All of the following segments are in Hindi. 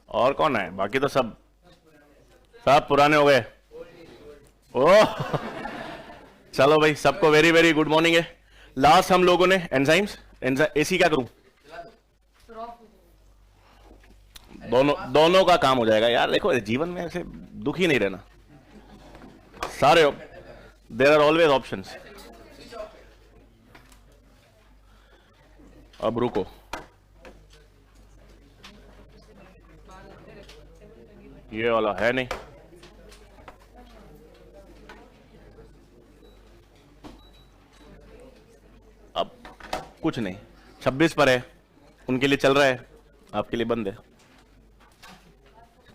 और कौन है? बाकी तो सब सब पुराने हो गए। ओह चलो भाई, सबको वेरी वेरी गुड मॉर्निंग है। लास्ट हम लोगों ने एंजाइम्स, एसी क्या करूं? दोनों का काम हो जाएगा यार। देखो जीवन में ऐसे दुखी नहीं रहना, सारे देयर आर ऑलवेज ऑप्शंस। अब रुको, ये वाला है नहीं। अब कुछ नहीं, 26 पर है, उनके लिए चल रहा है, आपके लिए बंद है।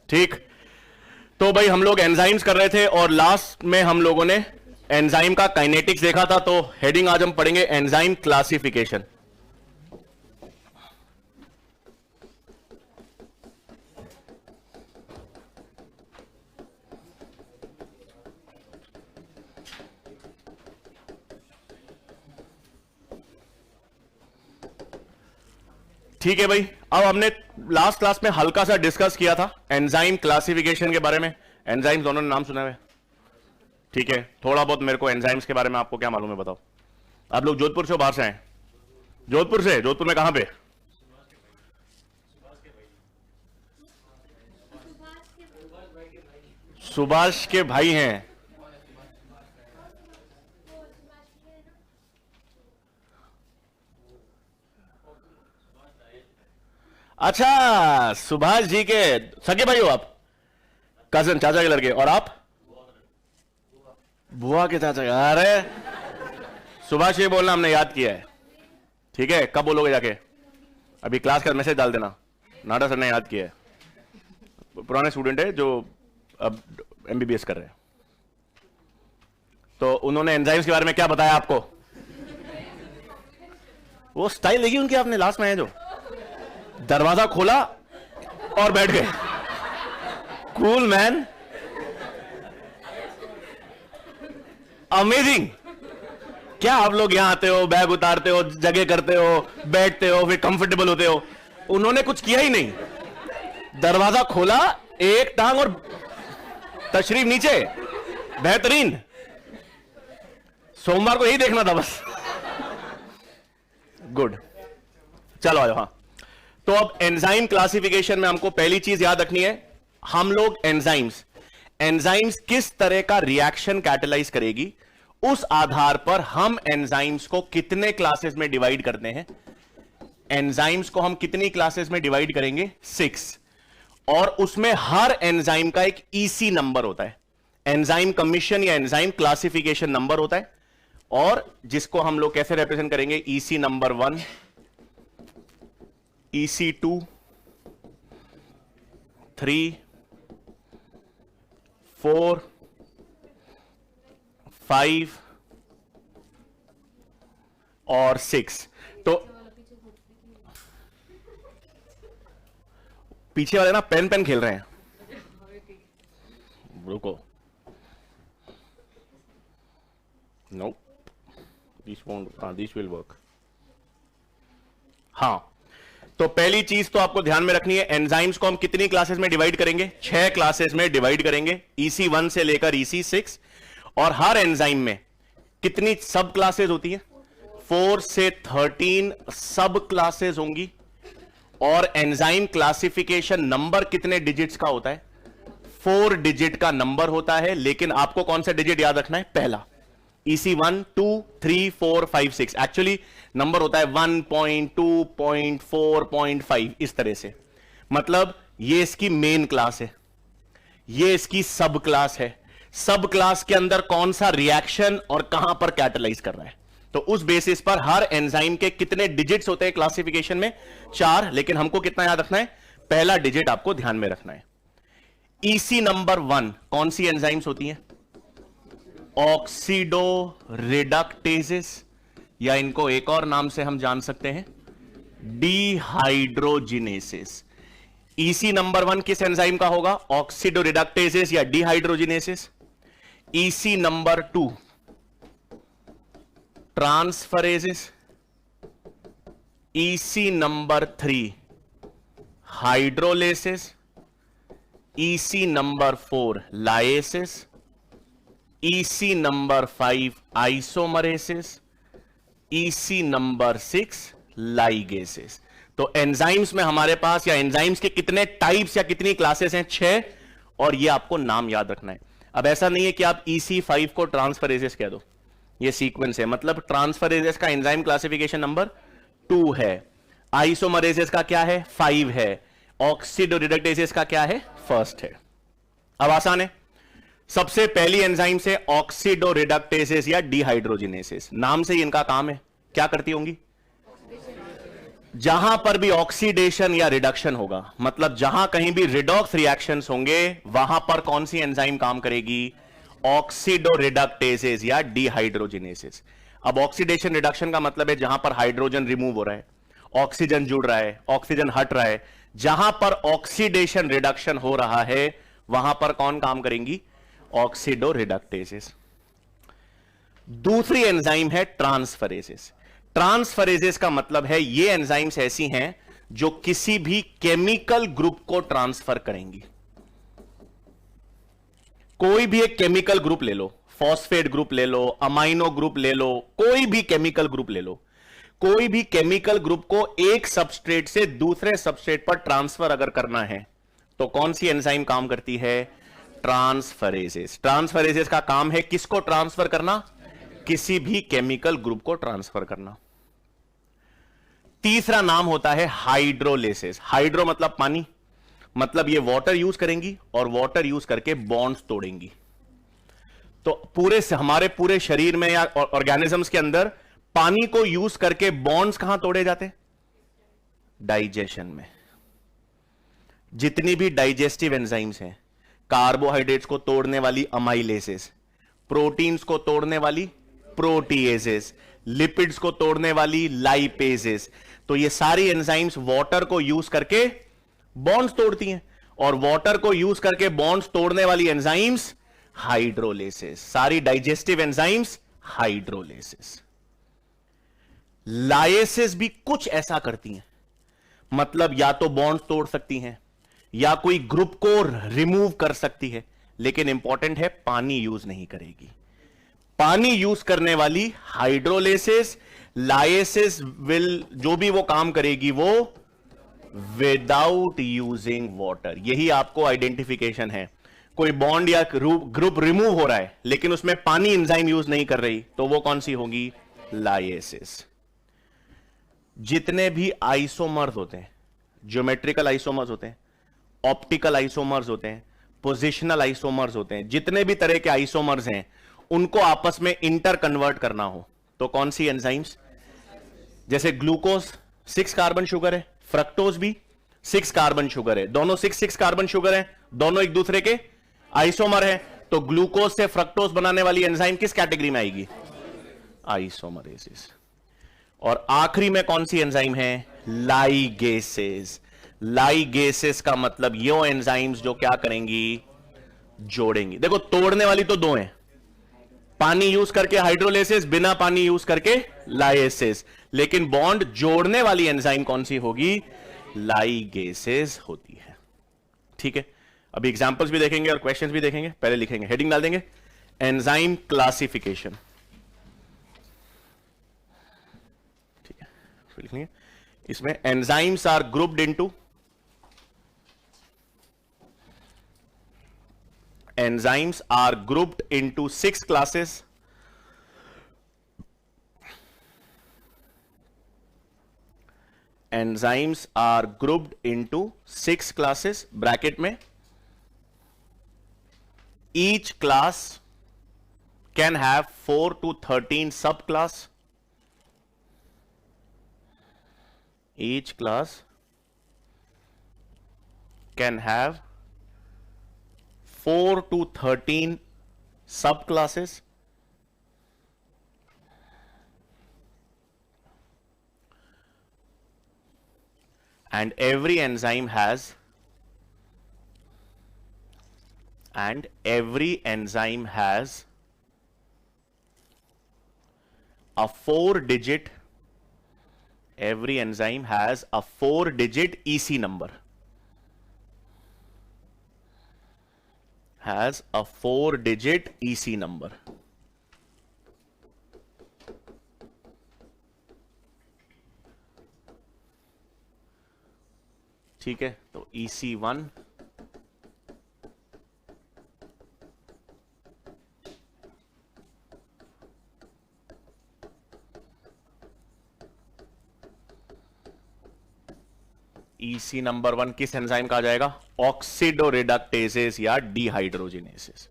ठीक, तो भाई हम लोग एंजाइम्स कर रहे थे और लास्ट में हम लोगों ने एंजाइम का काइनेटिक्स देखा था। तो हेडिंग आज हम पढ़ेंगे एंजाइम क्लासिफिकेशन। ठीक है भाई, अब हमने लास्ट क्लास में हल्का सा डिस्कस किया था एंजाइम क्लासिफिकेशन के बारे में। एंजाइम्स दोनों ने नाम सुना है? ठीक है, थोड़ा बहुत मेरे को एंजाइम्स के बारे में आपको क्या मालूम है बताओ। आप लोग जोधपुर से, बाहर से आए? जोधपुर से। जोधपुर में कहां पे? सुभाष के भाई हैं। अच्छा, सुभाष जी के सगे भाई हो आप? कजन, चाचा के लड़के। और आप? बुआ के चाचा। अरे सुभाष ये बोलना हमने याद किया है। ठीक है, कब बोलोगे जाके? अभी क्लास का मैसेज डाल देना, नाडा सर ने याद किया है। पुराने स्टूडेंट है जो अब एमबीबीएस कर रहे हैं। तो उन्होंने एंजाइम्स के बारे में क्या बताया आपको? वो स्टाइल देखी उनकी आपने लास्ट में है जो दरवाजा खोला और बैठ गए। Cool man, amazing. क्या आप लोग यहां आते हो, बैग उतारते हो, जगह करते हो, बैठते हो, फिर कंफर्टेबल होते हो। उन्होंने कुछ किया ही नहीं, दरवाजा खोला, एक टांग और तशरीफ नीचे। बेहतरीन। सोमवार को यही देखना था बस। गुड, चलो आ जाओ। हाँ, तो अब एंजाइम क्लासिफिकेशन में हमको पहली चीज याद रखनी है, हम लोग एंजाइम्स किस तरह का रिएक्शन कैटेलाइज करेगी, उस आधार पर हम एंजाइम्स को कितने क्लासेस में डिवाइड करते हैं। एंजाइम्स को हम कितनी क्लासेस में डिवाइड करेंगे? 6। और उसमें हर एंजाइम का एक ईसी नंबर होता है, एंजाइम कमीशन या एंजाइम क्लासिफिकेशन नंबर होता है। और जिसको हम लोग कैसे रिप्रेजेंट करेंगे? ईसी नंबर 1, EC2, 3, 4, 5 और 6। तो पीछे वाले ना पेन खेल रहे हैं। रुको, नो, दिस विल वर्क। हाँ, तो पहली चीज तो आपको ध्यान में रखनी है, एंजाइम्स को हम कितनी क्लासेस में डिवाइड करेंगे? 6 क्लासेस में डिवाइड करेंगे, EC1 से लेकर EC6। और हर एंजाइम में कितनी सब क्लासेस होती हैं? 4 से 13 सब क्लासेस होंगी। और एंजाइम क्लासिफिकेशन नंबर कितने डिजिट्स का होता है? 4 डिजिट का नंबर होता है। लेकिन आपको कौन सा डिजिट याद रखना है? पहला। EC1, 2, 3, 4, 5, 6। एक्चुअली नंबर होता है 1.2.4.5, इस तरह से। मतलब ये इसकी मेन क्लास है, ये इसकी सब क्लास है। सब क्लास के अंदर कौन सा रिएक्शन और कहां पर कैटेलाइज कर रहा है। तो उस बेसिस पर हर एंजाइम के कितने डिजिट्स होते हैं क्लासिफिकेशन में? 4। लेकिन हमको कितना याद रखना है? पहला डिजिट आपको ध्यान में रखना है। EC नंबर 1 कौन सी एंजाइम्स होती हैं? ऑक्सीडो रिडक्टेजेस, या इनको एक और नाम से हम जान सकते हैं, डिहाइड्रोजिनेसिस। EC नंबर 1 किस एंजाइम का होगा? ऑक्सीडो रिडक्टेजेस या डिहाइड्रोजिनेसिस। EC number 2 transferases. EC number 3 hydrolysis. EC number 4 लाइएसिस, EC number 5 आइसोमरेसिस, EC number 6 लाइगेसिस। तो एंजाइम्स में हमारे पास या एंजाइम्स के कितने टाइप्स या कितनी क्लासेस हैं? 6, और ये आपको नाम याद रखना है। अब ऐसा नहीं है कि आप EC5 को ट्रांसफरेजेस कह दो, ये सीक्वेंस है, मतलब ट्रांसफरेजेस का एंजाइम क्लासिफिकेशन नंबर 2 है, आइसोमरेजेस का क्या है? 5 है, ऑक्सीडोरिडक्टेसेस का क्या है? फर्स्ट है। अब आसान है, सबसे पहली एंजाइम से ऑक्सीडोरिडक्टेसेस या डिहाइड्रोजिनेसेस, नाम से ही इनका काम है, क्या करती होंगी? जहां पर भी ऑक्सीडेशन या रिडक्शन होगा, मतलब जहां कहीं भी रिडॉक्स रिएक्शंस होंगे, वहां पर कौन सी एंजाइम काम करेगी? ऑक्सीडोरिडक्टेसेस या डिहाइड्रोजिनेसेस। अब ऑक्सीडेशन रिडक्शन का मतलब है जहां पर हाइड्रोजन रिमूव हो रहा है, ऑक्सीजन जुड़ रहा है, ऑक्सीजन हट रहा है, जहां पर ऑक्सीडेशन रिडक्शन हो रहा है वहां पर कौन काम करेंगी? ऑक्सीडोरिडक्टेसेस। दूसरी एंजाइम है ट्रांसफरेजेस। ट्रांसफरेजेस का मतलब है ये एंजाइम्स ऐसी हैं जो किसी भी केमिकल ग्रुप को ट्रांसफर करेंगी। कोई भी एक केमिकल ग्रुप ले लो, फॉस्फेट ग्रुप ले लो, अमाइनो ग्रुप ले लो, कोई भी केमिकल ग्रुप ले लो, कोई भी केमिकल ग्रुप को एक सबस्ट्रेट से दूसरे सबस्ट्रेट पर ट्रांसफर अगर करना है तो कौन सी एंजाइम काम करती है? ट्रांसफरेजेस। ट्रांसफरेजेस का काम है किसको ट्रांसफर करना? किसी भी केमिकल ग्रुप को ट्रांसफर करना। तीसरा नाम होता है हाइड्रोलेसिस। हाइड्रो मतलब पानी, मतलब ये वाटर यूज करेंगी और वाटर यूज करके बॉन्ड्स तोड़ेंगी। तो हमारे पूरे शरीर में या ऑर्गेनिजम्स के अंदर पानी को यूज करके बॉन्ड्स कहां तोड़े जाते? डाइजेशन में। जितनी भी डाइजेस्टिव एंजाइम्स हैं, कार्बोहाइड्रेट्स को तोड़ने वाली अमाइलेसेस, प्रोटीन्स को तोड़ने वाली प्रोटीएजेस, लिपिड्स को तोड़ने वाली लाइपेजेस, तो ये सारी एंजाइम्स वाटर को यूज करके बॉन्ड्स तोड़ती हैं, और वाटर को यूज करके बॉन्ड्स तोड़ने वाली एंजाइम्स हाइड्रोलेसिस। सारी डाइजेस्टिव एंजाइम्स हाइड्रोलेसिस। लाइसेस भी कुछ ऐसा करती हैं, मतलब या तो बॉन्ड्स तोड़ सकती हैं या कोई ग्रुप को रिमूव कर सकती है, लेकिन इंपॉर्टेंट है पानी यूज नहीं करेगी। पानी यूज करने वाली हाइड्रोलेसिस, लाइसेस विल जो भी वो काम करेगी वो विदाउट यूजिंग वाटर। यही आपको आइडेंटिफिकेशन है। कोई बॉन्ड या ग्रुप रिमूव हो रहा है लेकिन उसमें पानी एंजाइम यूज नहीं कर रही, तो वो कौन सी होगी? लाइसेस। जितने भी आइसोमर्स होते हैं, ज्योमेट्रिकल आइसोमर्स होते हैं, ऑप्टिकल आइसोमर्स होते हैं, पोजिशनल आइसोमर्स होते हैं, जितने भी तरह के आइसोमर्स हैं उनको आपस में इंटर कन्वर्ट करना हो तो कौन सी एंजाइम्स? जैसे ग्लूकोज 6 कार्बन शुगर है, फ्रक्टोज भी 6 कार्बन शुगर है, दोनों 6 कार्बन शुगर है, दोनों एक दूसरे के आइसोमर है, तो ग्लूकोज से फ्रक्टोज बनाने वाली एंजाइम किस कैटेगरी में आएगी? आइसोमरेसिस। और आखिरी में कौन सी एंजाइम है? लाइगेसेस। लाइगेसेस का मतलब ये एंजाइम्स जो क्या करेंगी? जोड़ेंगी। देखो तोड़ने वाली तो दो हैं, पानी यूज करके हाइड्रोलेसिस, बिना पानी यूज करके लाइसेस, लेकिन बॉन्ड जोड़ने वाली एंजाइम कौन सी होगी? लाइगेसेस होती है। ठीक है, अभी एग्जांपल्स भी देखेंगे और क्वेश्चंस भी देखेंगे। पहले लिखेंगे, हेडिंग डाल देंगे एंजाइम क्लासिफिकेशन। ठीक है, फिर लिखेंगे इसमें enzymes are grouped into enzymes are grouped into 6 classes. Enzymes are grouped into 6 classes, bracket में each class can have 4 to 13 subclass. Each class can have 4 to 13 subclasses. And every enzyme has a 4-digit, every enzyme has a 4-digit EC number. Has a 4-digit EC number. ठीक है, तो EC1 EC नंबर 1 किस एंजाइम का आ जाएगा? ऑक्सीडोरिडक्टेसेस या डिहाइड्रोजिनेसेस।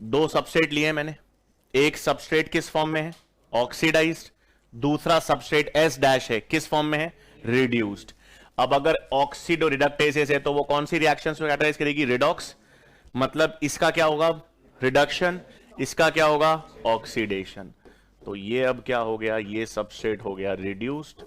दो सबस्ट्रेट लिए मैंने, एक सबस्ट्रेट किस फॉर्म में है? ऑक्सीडाइज्ड। दूसरा सबस्ट्रेट S डैश है, किस फॉर्म में है? रिड्यूस्ड। अब अगर ऑक्सीडोरिडक्टेसेस है तो वो कौन सी रिएक्शंस में कैटेलाइज करेगी? रिडॉक्स। मतलब इसका क्या होगा? रिडक्शन। इसका क्या होगा? ऑक्सीडेशन। तो ये अब क्या हो गया? ये सबस्ट्रेट हो गया रिड्यूस्ड,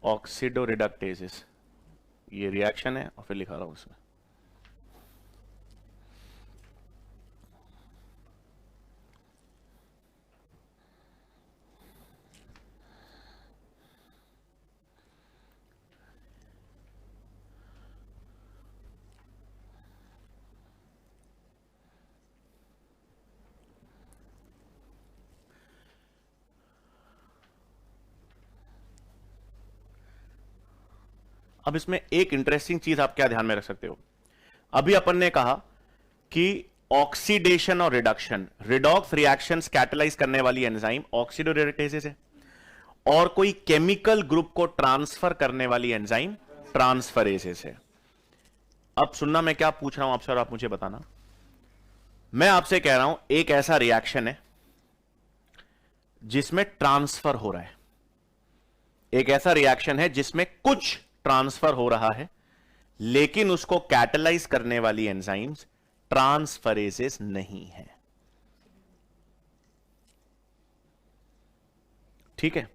ऑक्सीडोरिडक्टेसेस, ये रिएक्शन है और फिर लिखा रहा हूं उसमें। अब इसमें एक इंटरेस्टिंग चीज आप क्या ध्यान में रख सकते हो? अभी अपन ने कहा कि ऑक्सीडेशन और रिडक्शन, रिडॉक्स रिएक्शंस कैटेलाइज करने वाली एंजाइम ऑक्सीडोरिडक्टेसेस है, और कोई केमिकल ग्रुप को ट्रांसफर करने वाली एंजाइम ट्रांसफरेसेस है। अब सुनना मैं क्या पूछ रहा हूं आपसे और आप मुझे बताना। मैं आपसे कह रहा हूं एक ऐसा रिएक्शन है जिसमें ट्रांसफर हो रहा है, एक ऐसा रिएक्शन है जिसमें कुछ ट्रांसफर हो रहा है, लेकिन उसको कैटेलाइज करने वाली एंजाइम्स ट्रांसफरेसेस नहीं है। ठीक है,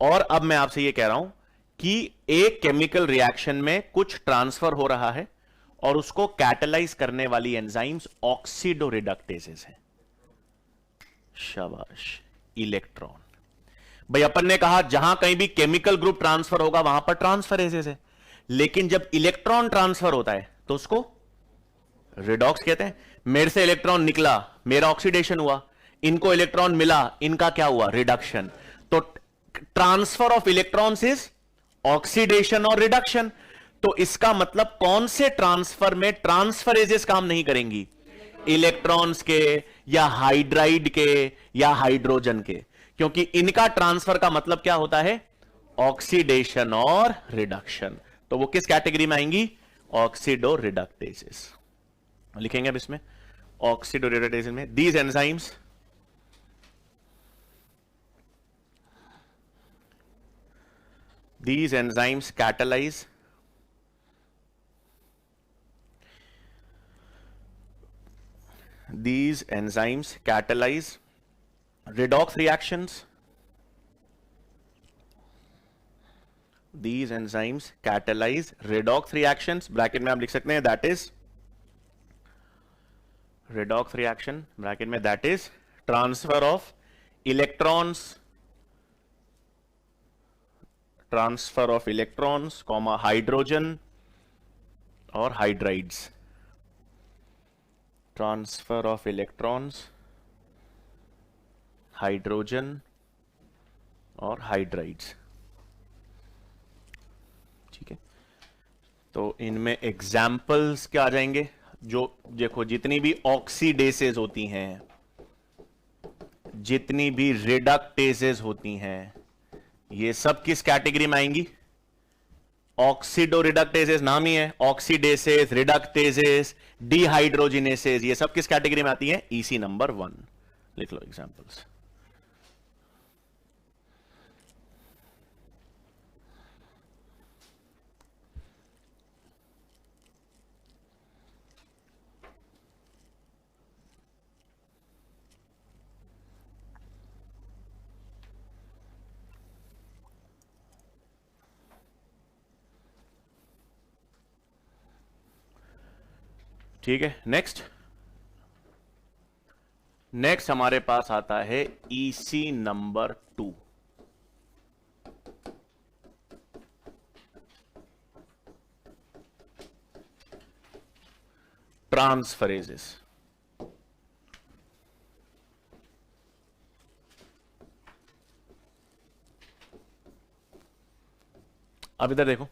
और अब मैं आपसे यह कह रहा हूं कि एक केमिकल रिएक्शन में कुछ ट्रांसफर हो रहा है और उसको कैटेलाइज करने वाली एंजाइम्स ऑक्सीडोरिडक्टेसेस है। शाबाश, इलेक्ट्रॉन। भाई अपन ने कहा जहां कहीं भी केमिकल ग्रुप ट्रांसफर होगा वहां पर ट्रांसफरेसेस है, लेकिन जब इलेक्ट्रॉन ट्रांसफर होता है तो उसको रिडॉक्स कहते हैं। मेरे से इलेक्ट्रॉन निकला, मेरा ऑक्सीडेशन हुआ, इनको इलेक्ट्रॉन मिला, इनका क्या हुआ? रिडक्शन। तो transfer of electrons is oxidation और रिडक्शन। तो इसका मतलब कौन से ट्रांसफर में ट्रांसफरेजेस काम नहीं करेंगी? इलेक्ट्रॉन्स के या हाइड्राइड के या हाइड्रोजन के, क्योंकि इनका ट्रांसफर का मतलब क्या होता है? ऑक्सीडेशन और रिडक्शन। तो वो किस कैटेगरी में आएंगी? ऑक्सीडोरिडक्टेसेस। लिखेंगे अब इसमें ऑक्सीडोरिडक्टेसेस में these enzymes catalyze redox reactions. These enzymes catalyze redox reactions, bracket में आप लिख सकते हैं that is redox reaction, bracket में that is transfer of electrons, comma hydrogen और hydrides. Transfer of electrons, hydrogen और हाइड्राइड्स। ठीक है, तो इनमें एग्जाम्पल्स क्या आ जाएंगे? जो देखो, जितनी भी ऑक्सीडेसेस होती हैं, जितनी भी रिडक्टेसेस होती हैं, ये सब किस कैटेगरी में आएंगी? ऑक्सीडोरिडक्टेसेस नाम ही है, ऑक्सीडेसेस, रिडक्टेसेस, डिहाइड्रोजिनेसेस, ये सब किस कैटेगरी में आती हैं? EC number 1। लिख लो एग्जांपल्स। ठीक है, नेक्स्ट हमारे पास आता है ईसी नंबर 2। ट्रांसफरेजेस। अब इधर देखो,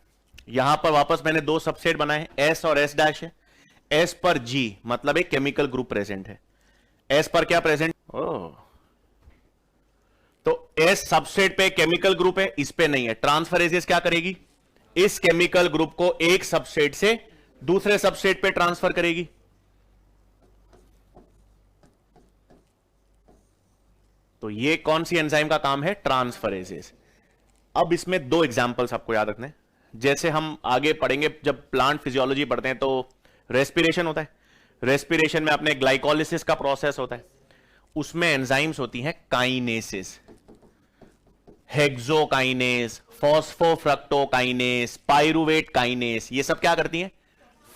यहां पर वापस मैंने दो सबसेट बनाए हैं, एस और एस डैश है। एस पर जी मतलब एक केमिकल ग्रुप प्रेजेंट है, एस पर क्या प्रेजेंट, तो एस सबसेट पे केमिकल ग्रुप है, इस पे नहीं है। ट्रांसफरेजेस क्या करेगी, इस केमिकल ग्रुप को एक सबसेट से दूसरे सबसेट पे ट्रांसफर करेगी। तो ये कौन सी एंजाइम का काम है, ट्रांसफरेजेस। अब इसमें दो एग्जांपल्स आपको याद रखने, जैसे हम आगे पढ़ेंगे जब प्लांट फिजियोलॉजी पढ़ते हैं तो रेस्पिरेशन होता है, रेस्पिरेशन में अपने ग्लाइकोलिसिस का प्रोसेस होता है, उसमें एंजाइम्स होती हैं काइनेसिस, हेक्सोकाइनेस, फॉस्फोफ्रक्टोकाइनेस, पाइरुवेट काइनेस, ये सब क्या करती हैं,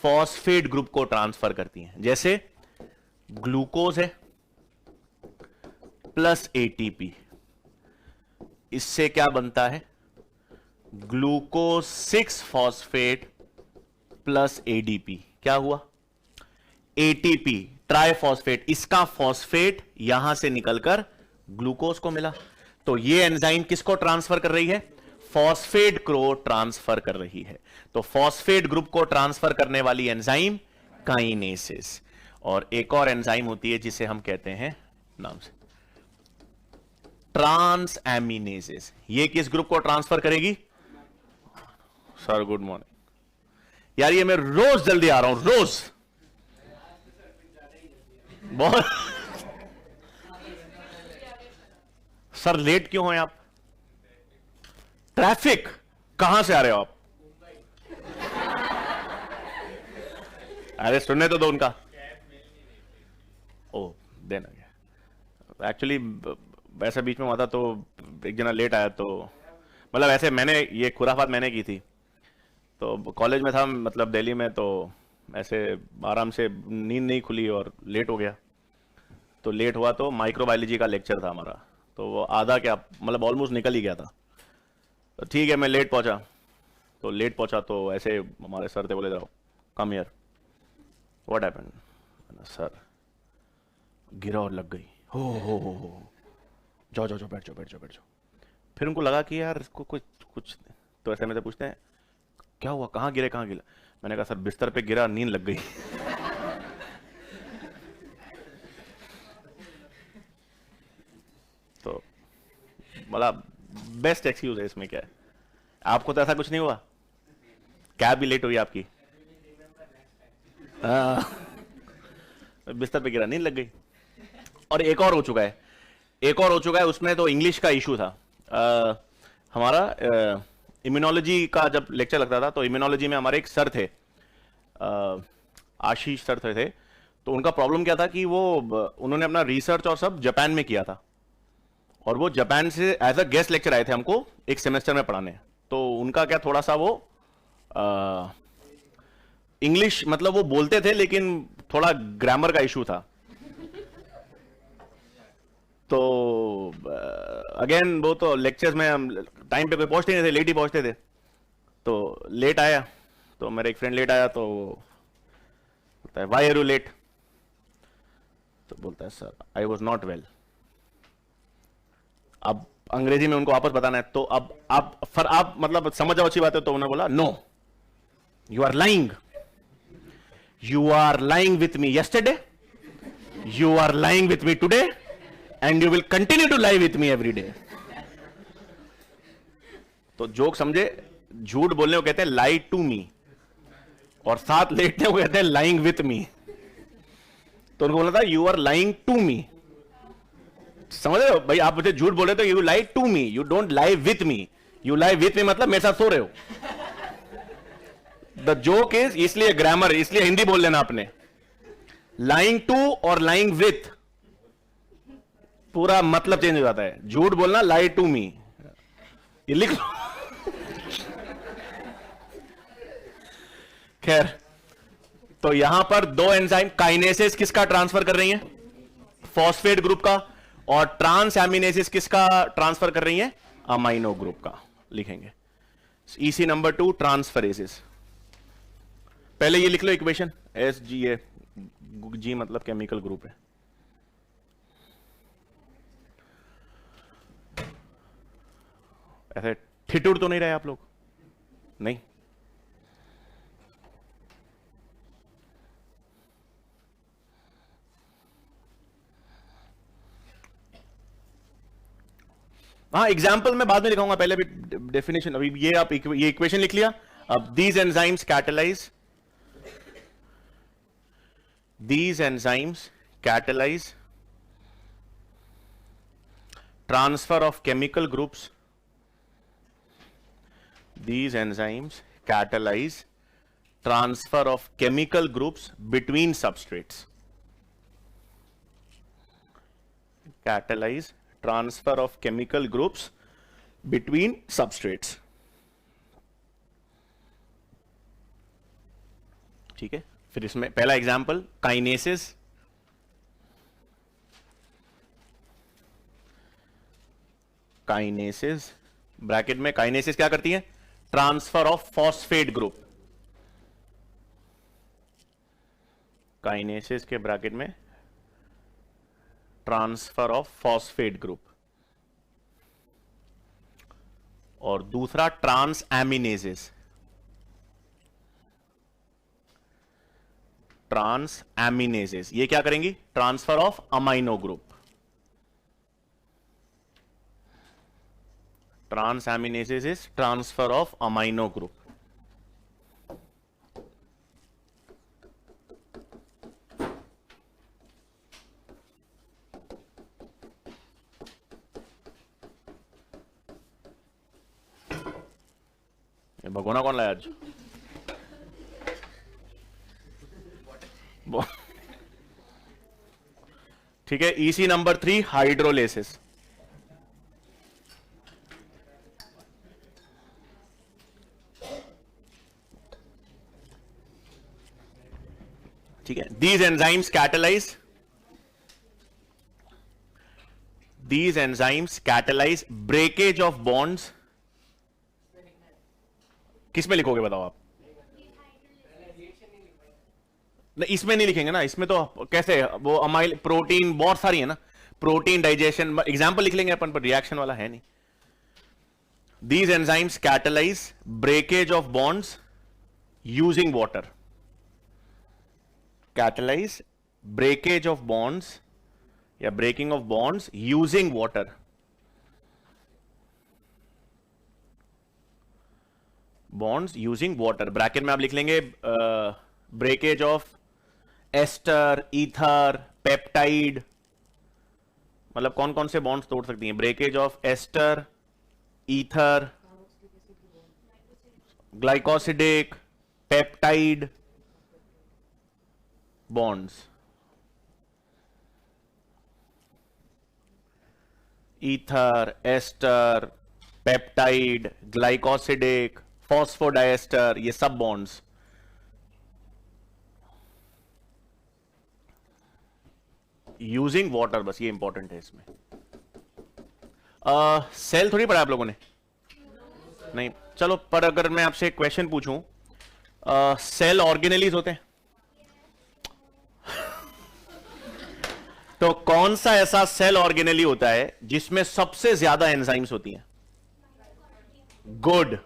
फॉस्फेट ग्रुप को ट्रांसफर करती हैं। जैसे ग्लूकोज है प्लस एटीपी, इससे क्या बनता है, ग्लूकोज 6 फॉस्फेट प्लस एडीपी, क्या हुआ, एटीपी ट्राइफॉस्फेट, इसका फॉस्फेट यहां से निकलकर ग्लूकोज को मिला। तो ये एंजाइम किसको ट्रांसफर कर रही है, फॉस्फेट को ट्रांसफर कर रही है। तो फॉस्फेट ग्रुप को ट्रांसफर करने वाली एंजाइम काइनेसिस। और एक और एंजाइम होती है जिसे हम कहते हैं नाम से ट्रांस एमिनेसेस। ये किस ग्रुप को ट्रांसफर करेगी, सर गुड मॉर्निंग यार, ये मैं रोज जल्दी आ रहा हूं, रोज बहुत सर लेट क्यों हैं आप, ट्रैफिक, कहां से आ रहे हो आप, अरे सुनने तो दो उनका, ओ देना गया एक्चुअली, वैसे बीच में हुआ था तो एक जना लेट आया, तो मतलब ऐसे मैंने ये खुराफात मैंने की थी, तो कॉलेज में था मतलब दिल्ली में, तो ऐसे आराम से नींद नहीं खुली और लेट हो गया। तो लेट हुआ तो माइक्रोबायोलॉजी का लेक्चर था हमारा, तो वो आधा क्या मतलब ऑलमोस्ट निकल ही गया था। तो ठीक है मैं लेट पहुंचा, तो लेट पहुंचा तो ऐसे हमारे सर थे, बोले जाओ come here, what happened, sir गिरा और लग गई, हो जाओ जाओ जाओ बैठ जाओ बैठ जाओ बैठ जाओ। फिर उनको लगा कि यार इसको कुछ कुछ, तो ऐसे में से पूछते हैं क्या हुआ, कहाँ गिरे कहाँ गिरा, मैंने कहा सर बिस्तर पे गिरा, नींद लग गई। तो मतलब बेस्ट एक्सक्यूज है इसमें, क्या है, आपको तो ऐसा कुछ नहीं हुआ, कैब भी लेट हुई आपकी, बिस्तर पे गिरा नींद लग गई। और एक और हो चुका है, उसमें तो इंग्लिश का इशू था। हमारा इम्यूनोलॉजी का जब लेक्चर लगता था तो इम्यूनोलॉजी में हमारे एक सर थे, आशीष सर थे, तो उनका प्रॉब्लम क्या था कि वो उन्होंने अपना रिसर्च और सब जापान में किया था, और वो जापान से एज अ गेस्ट लेक्चर आए थे हमको एक सेमेस्टर में पढ़ाने। तो उनका क्या थोड़ा सा वो इंग्लिश मतलब वो बोलते थे लेकिन थोड़ा ग्रामर का इशू था। तो अगेन वो तो लेक्चर्स में हम टाइम पे कोई पहुंचते नहीं थे, लेट ही पहुंचते थे। तो लेट आया, तो मेरा एक फ्रेंड लेट आया, तो बोलता है वाई आर यू लेट, तो बोलता है sir I was not well. अब अंग्रेजी में उनको वापस बताना है, तो अब आप मतलब समझ जाओ अच्छी बात है, तो उन्होंने बोला no you are lying, you are lying with me yesterday, you are lying with me today and you will continue to lie with me every day। तो जोक समझे, झूठ बोलने को कहते हैं lie to me, और साथ लेटने को कहते हैं lying with me। तो उनको बोला था you are lying to me, समझ रहे हो भाई, आप मुझे झूठ बोले तो you lie to me, you don't lie with me, you lie with me मतलब मेरे साथ सो रहे हो। द जोक इज, इसलिए ग्रामर, इसलिए हिंदी बोल लेना आपने, lying to और lying with पूरा मतलब चेंज हो जाता है। झूठ बोलना लाई टू मी, ये लिख लो। खैर तो यहां पर दो एंजाइम, काइनेसिस किसका ट्रांसफर कर रही है? फॉस्फेट ग्रुप का। और ट्रांस एमिनेसिस किसका ट्रांसफर कर रही है? अमाइनो ग्रुप का। लिखेंगे ईसी नंबर 2 ट्रांसफरेसिस। पहले ये लिख लो इक्वेशन, एस जी ए, जी मतलब केमिकल ग्रुप है। ऐसे ठिठुर तो नहीं रहे आप लोग? नहीं। हाँ, एग्जाम्पल मैं बाद में लिखाऊंगा, पहले भी डेफिनेशन। अभी ये आप ये इक्वेशन लिख लिया। अब these enzymes catalyze transfer of chemical groups. These enzymes catalyze transfer of chemical groups between substrates. Catalyze transfer of chemical groups between substrates. ठीक है, फिर इसमें पहला एग्जांपल काइनेसिस। काइनेसिस ब्रैकेट में, काइनेसिस क्या करती है? Transfer of phosphate group. Kinases के ब्रैकेट में ट्रांसफर ऑफ फॉस्फेट ग्रुप। और दूसरा ट्रांस एमिनेसिस। ट्रांस एमिनेसिस ये क्या करेंगी? Transfer of amino group. Transaminases is transfer of amino group. भगोना कौन लाया आज? ठीक है, ईसी नंबर 3 हाइड्रोलेसिस। ठीक है, these enzymes catalyze breakage of bonds। किसमें लिखोगे बताओ आप? नहीं, इसमें नहीं लिखेंगे ना, इसमें तो कैसे वो अमाइल प्रोटीन बहुत सारी है ना, प्रोटीन डाइजेशन एग्जांपल लिख लेंगे अपन, पर रिएक्शन वाला है नहीं। These enzymes catalyze breakage of bonds using water। catalyze breakage of bonds या breaking of bonds using water। bonds using water bracket में आप लिख लेंगे breakage of ester, ether, peptide. मतलब कौन कौन से बॉन्ड्स तोड़ सकती हैं? Breakage of ester, ether, glycosidic, peptide bonds. Ether, ester, peptide, glycosidic, phosphodiester, ये सब बॉन्ड्स। यूजिंग वाटर, बस ये इंपॉर्टेंट है इसमें। सेल थोड़ी पढ़ा आप लोगों ने? नहीं, चलो, पर अगर मैं आपसे एक क्वेश्चन पूछूं, सेल ऑर्गेनेलीज होते हैं? तो कौन सा ऐसा सेल ऑर्गेनेली होता है जिसमें सबसे ज्यादा एंजाइम्स होती हैं? गुड,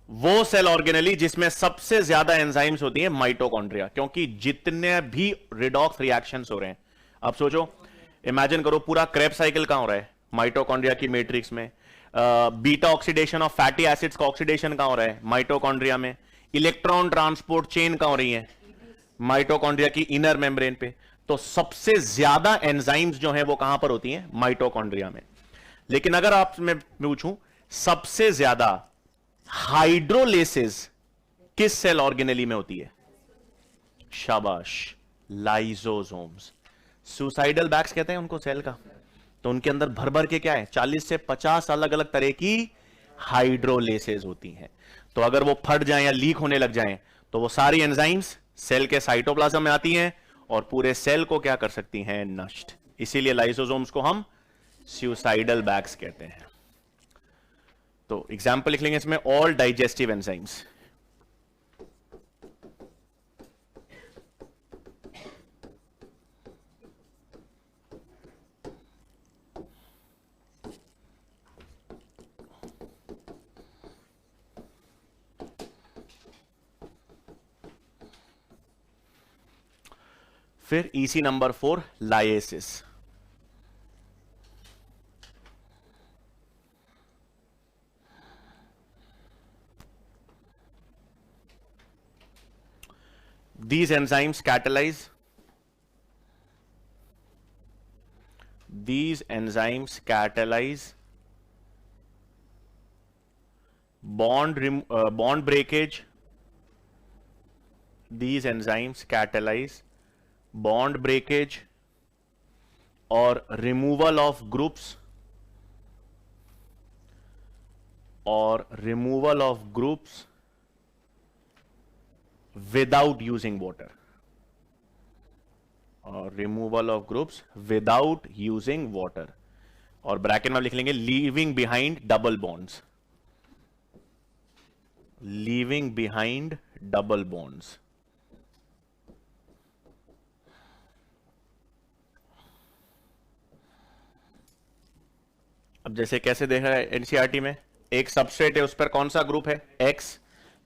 वो सेल ऑर्गेनेली जिसमें सबसे ज्यादा एंजाइम्स होती हैं माइटोकॉन्ड्रिया। क्योंकि जितने भी रिडॉक्स रिएक्शंस हो रहे हैं, आप सोचो, इमेजिन करो, पूरा क्रेब साइकिल कहां हो रहा है? माइटोकॉन्ड्रिया की मैट्रिक्स में। Beta oxidation of fatty acids का ऑक्सीडेशन कहां हो रहा है? माइटोकॉन्ड्रिया में। इलेक्ट्रॉन ट्रांसपोर्ट चेन कहां हो रही है? माइटोकॉन्ड्रिया की इनर मेम्ब्रेन पे। तो सबसे ज्यादा एंजाइम्स जो है वो कहां पर होती हैं? माइटोकॉन्ड्रिया में। लेकिन अगर आप मैं पूछूं सबसे ज्यादा हाइड्रोलेसिस किस सेल ऑर्गेनेली में होती है? शाबाश, लाइसोसोम्स। सुसाइडल बैग्स कहते हैं उनको सेल का। तो उनके अंदर भर भर के क्या है? 40 से 50 अलग अलग तरह की हाइड्रोलेसेस होती हैं। तो अगर वो फट जाएं या लीक होने लग जाएं तो वो सारी एंजाइम्स सेल के साइटोप्लाज्म में आती हैं और पूरे सेल को क्या कर सकती हैं, नष्ट। इसीलिए लाइसोसोम्स को हम सुसाइडल बैग्स कहते हैं। तो एग्जाम्पल लिख लेंगे इसमें, ऑल डाइजेस्टिव एंजाइम्स। फिर EC number 4, लाइएसिस। These enzymes catalyze bond breakage. These enzymes catalyze bond breakage or removal of groups without using water, और removal of groups without using water, और ब्रैकेट में लिख लेंगे leaving behind double bonds, leaving behind double bonds. अब जैसे कैसे देख रहा है एनसीईआरटी में, एक सबस्ट्रेट है, उस पर कौन सा ग्रुप है, एक्स,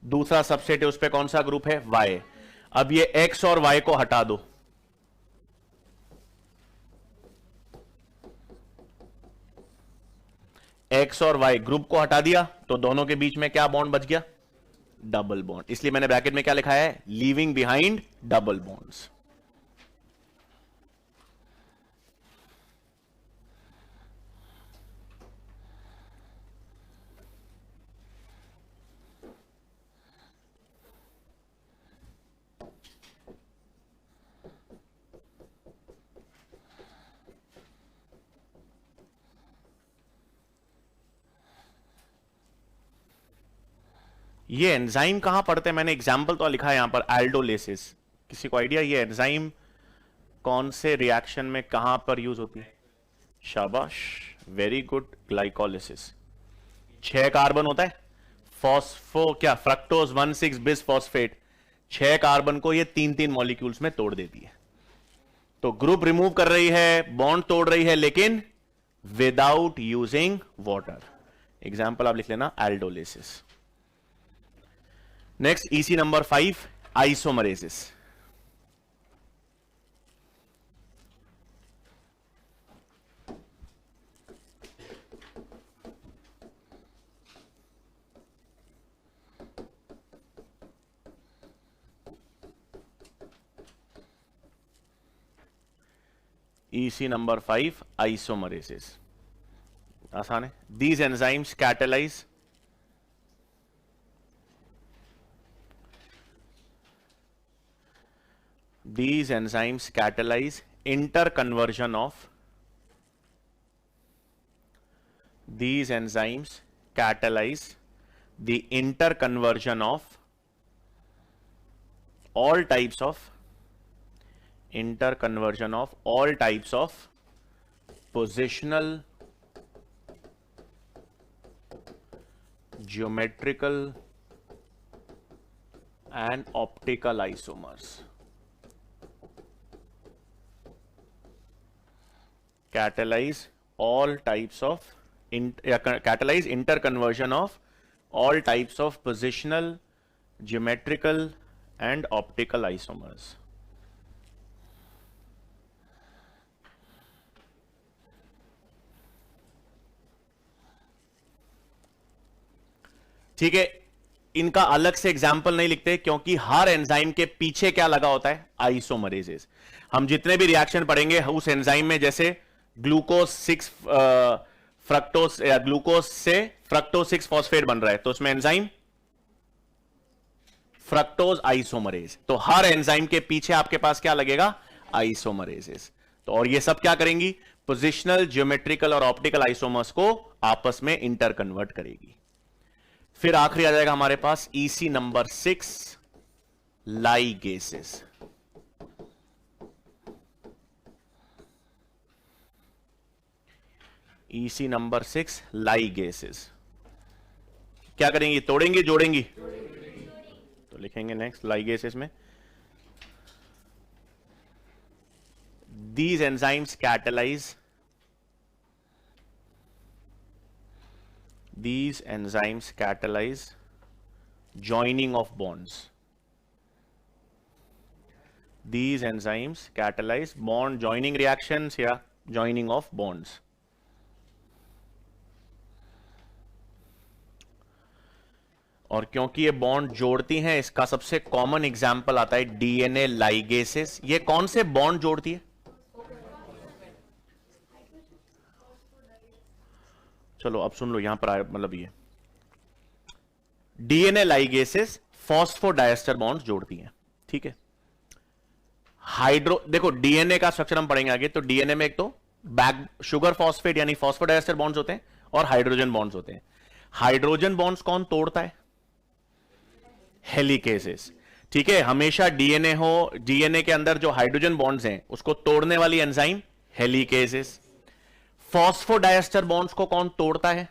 दूसरा सबसेट है, उस पे कौन सा ग्रुप है, Y। अब ये X और Y को हटा दो, X और Y ग्रुप को हटा दिया तो दोनों के बीच में क्या बॉन्ड बच गया, डबल बॉन्ड। इसलिए मैंने ब्रैकेट में क्या लिखा है, लीविंग बिहाइंड डबल बॉन्ड्स। ये एंजाइम कहां पढ़ते हैं, मैंने एग्जाम्पल तो लिखा है यहां पर, एल्डोलिसिस। किसी को आइडिया ये एंजाइम कौन से रिएक्शन में कहां पर यूज होती है, शाबाश, वेरी गुड, ग्लाइकोलिसिस। 6 कार्बन होता है, फॉस्फो क्या, फ्रक्टोज 1,6 बिस फॉस्फेट, 6 कार्बन को ये 3-3 मॉलिक्यूल्स में तोड़ देती है। तो ग्रुप रिमूव कर रही है, बॉन्ड तोड़ रही है, लेकिन विदाउट यूजिंग वाटर। एग्जाम्पल आप लिख लेना, aldolases. Next EC number 5, isomerases. EC number 5, isomerases, आसान है। These enzymes catalyze interconversion of these enzymes catalyze the interconversion of all types of positional, geometrical and optical isomers। catalyze interconversion of all types of positional, geometrical and optical isomers। ठीक है, इनका अलग से एग्जाम्पल नहीं लिखते क्योंकि हर एंजाइम के पीछे क्या लगा होता है, आइसोमरेजेस। हम जितने भी रिएक्शन पढ़ेंगे उस एंजाइम में, जैसे ग्लूकोज 6 फ्रक्टोज या ग्लूकोज से फ्रक्टोज 6 फॉस्फेट बन रहा है, तो उसमें एंजाइम फ्रक्टोज आइसोमरेज। तो हर एंजाइम के पीछे आपके पास क्या लगेगा, आइसोमरेजेस। तो और ये सब क्या करेंगी, पोजिशनल, ज्योमेट्रिकल और ऑप्टिकल आइसोमर्स को आपस में इंटर कन्वर्ट करेगी। फिर आखिरी आ जाएगा हमारे पास ईसी नंबर 6, लाइगेसेस। EC number 6 लाइगेसेस। क्या करेंगी, तोड़ेंगी जोड़ेंगी? तो लिखेंगे नेक्स्ट लाइगेसेस में these enzymes catalyze joining of bonds. These enzymes catalyze bond joining reactions या joining of bonds. और क्योंकि ये बॉन्ड जोड़ती हैं, इसका सबसे कॉमन एग्जाम्पल आता है डीएनए लाइगेसेस। ये कौन से बॉन्ड जोड़ती है? चलो अब सुन लो, यहां पर मतलब ये डीएनए लाइगेसेस फॉस्फोडाइएस्टर बॉन्ड जोड़ती हैं, ठीक है। देखो डीएनए का स्ट्रक्चर हम पढ़ेंगे आगे, तो डीएनए में एक तो बैक शुगर फॉस्फेट यानी फॉस्फोडाइएस्टर बॉन्ड्स होते हैं और हाइड्रोजन बॉन्ड्स होते हैं। हाइड्रोजन बॉन्ड्स कौन तोड़ता है? हेलिकेसेस, ठीक है। हमेशा डीएनए के अंदर जो हाइड्रोजन बॉन्ड्स हैं उसको तोड़ने वाली एंजाइम हेलिकेसेस। फॉस्फोडाइएस्टर बॉन्ड्स को कौन तोड़ता है?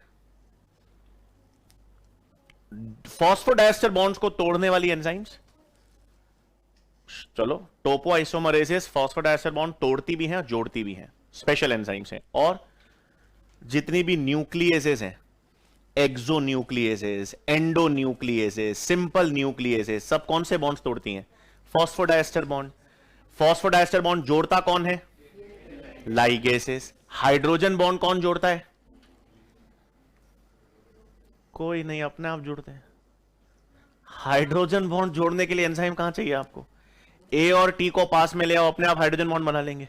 फॉस्फोडाइएस्टर बॉन्ड्स को तोड़ने वाली एंजाइम्स, चलो टोपोआइसोमरेसेस फॉस्फोडाइएस्टर बॉन्ड तोड़ती भी हैं जोड़ती भी हैं, स्पेशल एंजाइम्स हैं। और जितनी भी न्यूक्लियेसेस हैं, एक्सोन्यूक्लियेसेस, एंडोन्यूक्लियेसेस, सिंपल न्यूक्लियेसेस, सब कौन से बॉन्ड्स तोड़ती हैं? Phosphodiester bond. फॉस्फोडाइएस्टर बॉन्ड जोड़ता कौन है? लाइगेसेस। हाइड्रोजन बॉन्ड कौन जोड़ता है? कोई नहीं, अपने आप जुड़ते हैं। हाइड्रोजन बॉन्ड जोड़ने के लिए एंजाइम कहां चाहिए आपको? ए और टी को पास में ले आओ, अपने आप हाइड्रोजन बॉन्ड बना लेंगे।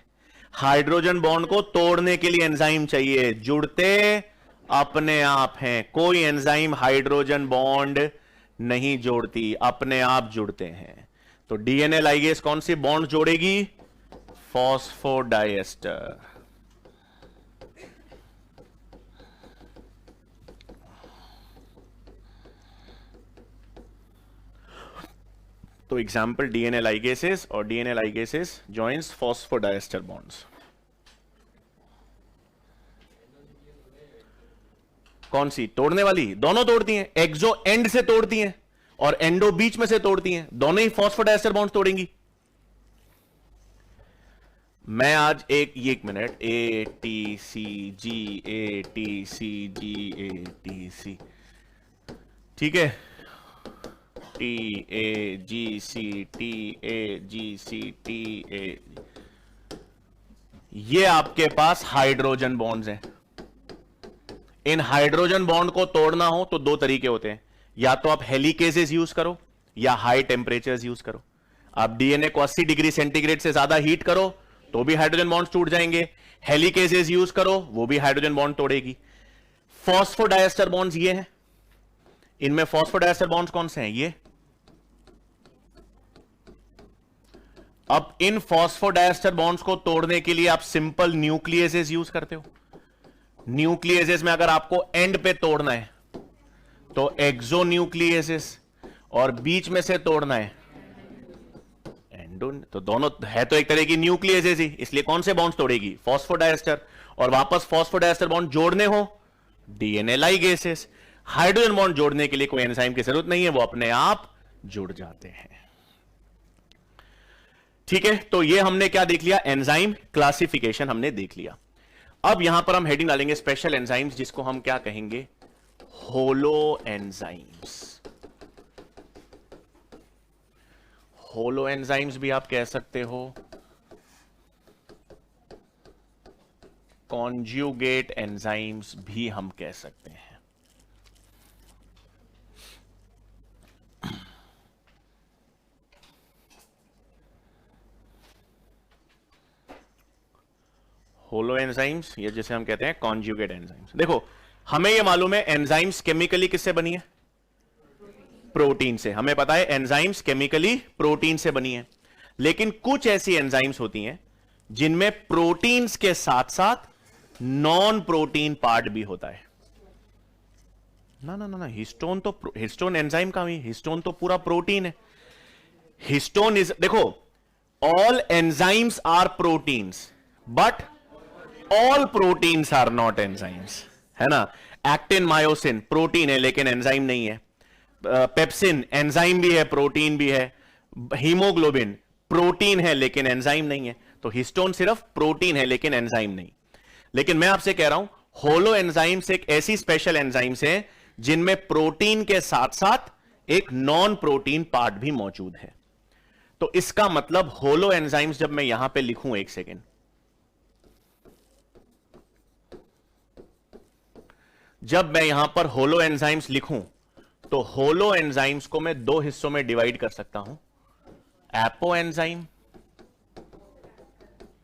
हाइड्रोजन बॉन्ड को तोड़ने के लिए एंजाइम चाहिए, जुड़ते अपने आप हैं। कोई एंजाइम हाइड्रोजन बॉन्ड नहीं जोड़ती, अपने आप जुड़ते हैं। तो डीएनए लाइगेस कौन सी बॉन्ड जोड़ेगी? फॉस्फोडाइएस्टर। तो एग्जाम्पल डीएनए लाइगेसेस, और डीएनए लाइगेसेस जॉइंस फॉस्फोडाइएस्टर बॉन्ड्स। कौन सी तोड़ने वाली? दोनों तोड़ती हैं। एक्सो एंड से तोड़ती हैं और एंडो बीच में से तोड़ती हैं, दोनों ही फॉस्फोडाइएस्टर बॉन्ड तोड़ेंगी। मैं आज एक minute, A T C G, A T C G, A T C, ठीक है। T A G C, T A G C, T A, ये आपके पास हाइड्रोजन बॉन्ड्स हैं। इन हाइड्रोजन बॉन्ड को तोड़ना हो तो दो तरीके होते हैं, या तो आप हेलिकेसेस यूज करो या हाई टेम्परेचर्स यूज करो। आप डीएनए को 80 डिग्री सेंटीग्रेड से ज्यादा हीट करो तो भी हाइड्रोजन बॉन्ड्स टूट जाएंगे। हेलिकेसेस यूज करो, वो भी हाइड्रोजन बॉन्ड तोड़ेगी। फॉस्फोडाइएस्टर बॉन्ड्स ये हैं, इनमें फॉस्फोडाइएस्टर बॉन्ड्स कौन से हैं? ये। अब इन फॉस्फोडाइएस्टर बॉन्ड्स को तोड़ने के लिए आप सिंपल न्यूक्लियेसेस यूज करते हो। न्यूक्लियेसेस में अगर आपको एंड पे तोड़ना है तो एक्सोन्यूक्लियेसेस, और बीच में से तोड़ना है एंडो। तो दोनों है तो एक तरह की न्यूक्लियेसेस ही, इसलिए कौन से बॉन्ड्स तोड़ेगी? फॉस्फोडाइएस्टर। और वापस फॉस्फोडाइएस्टर बॉन्ड जोड़ने हो डीएनए लाइगेसेस। हाइड्रोजन बॉन्ड जोड़ने के लिए कोई एंजाइम की जरूरत नहीं है, वो अपने आप जुड़ जाते हैं, ठीक है। तो ये हमने क्या देख लिया? एंजाइम क्लासिफिकेशन हमने देख लिया। अब यहां पर हम हेडिंग डालेंगे स्पेशल एंजाइम्स, जिसको हम क्या कहेंगे? होलो एंजाइम्स। होलो एंजाइम्स भी आप कह सकते हो, कॉन्ज्यूगेट एंजाइम्स भी हम कह सकते हैं। होलो एंजाइम्स, ये जैसे हम कहते हैं कॉन्ज्यूगेट एंजाइम्स। देखो हमें ये मालूम है एंजाइम्स केमिकली किससे बनी है? प्रोटीन से। हमें पता है एंजाइम्स केमिकली प्रोटीन से बनी है, लेकिन कुछ ऐसी एंजाइम्स होती हैं जिनमें प्रोटीन्स के साथ साथ नॉन प्रोटीन पार्ट भी होता है। ना ना ना ना, हिस्टोन तो हिस्टोन एंजाइम का ही, हिस्टोन तो पूरा प्रोटीन है। हिस्टोन इज, देखो, all enzymes are proteins but all proteins are not enzymes, है ना। एक्टिन मायोसिन प्रोटीन है लेकिन एंजाइम नहीं है। पेप्सिन एंजाइम भी है प्रोटीन भी है। हीमोग्लोबिन प्रोटीन है लेकिन एंजाइम नहीं है। तो हिस्टोन सिर्फ प्रोटीन है लेकिन एंजाइम नहीं। लेकिन मैं आपसे कह रहा हूं होलो एंजाइम्स एक ऐसी स्पेशल एंजाइम्स हैं जिनमें प्रोटीन के साथ साथ एक नॉन प्रोटीन पार्ट भी मौजूद है। तो इसका मतलब होलो एंजाइम्स जब मैं यहां पे लिखूं, एक सेकेंड, जब मैं यहां पर होलो एंजाइम्स लिखूं तो होलो एंजाइम्स को मैं दो हिस्सों में डिवाइड कर सकता हूं, एपो एंजाइम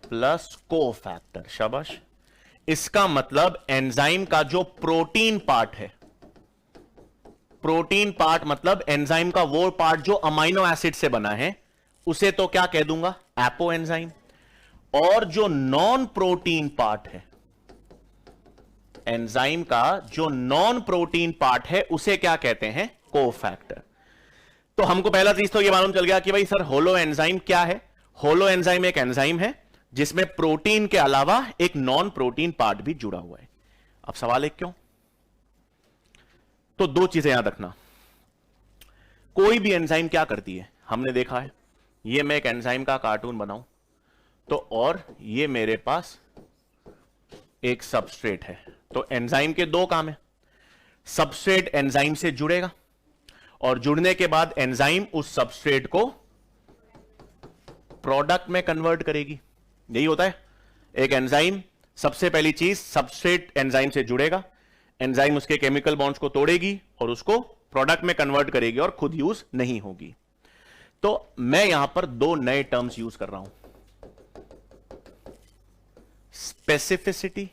प्लस कोफैक्टर। शाबाश। इसका मतलब एंजाइम का जो प्रोटीन पार्ट है, प्रोटीन पार्ट मतलब एंजाइम का वो पार्ट जो अमाइनो एसिड से बना है, उसे तो क्या कह दूंगा, एपो एंजाइम। और जो नॉन प्रोटीन पार्ट है, एंजाइम का जो नॉन प्रोटीन पार्ट है, उसे क्या कहते हैं, कोफैक्टर। तो हमको पहला चीज तो ये मालूम चल गया कि भाई सर होलो एंजाइम क्या है। होलो एंजाइम एक एंजाइम है जिसमें प्रोटीन के अलावा एक नॉन प्रोटीन पार्ट भी जुड़ा हुआ है। अब सवाल है क्यों? तो दो चीजें याद रखना। कोई भी एंजाइम क्या करती है, हमने देखा है, ये मैं एक एंजाइम का कार्टून बनाऊं तो, और ये मेरे पास एक सबस्ट्रेट है, तो एंजाइम के दो काम है। सबस्ट्रेट एंजाइम से जुड़ेगा और जुड़ने के बाद एंजाइम उस सबस्ट्रेट को प्रोडक्ट में कन्वर्ट करेगी। यही होता है। एक एंजाइम, सबसे पहली चीज, सबस्ट्रेट एंजाइम से जुड़ेगा, एंजाइम उसके केमिकल बॉन्ड्स को तोड़ेगी और उसको प्रोडक्ट में कन्वर्ट करेगी और खुद यूज नहीं होगी। तो मैं यहां पर दो नए टर्म्स यूज कर रहा हूं, स्पेसिफिसिटी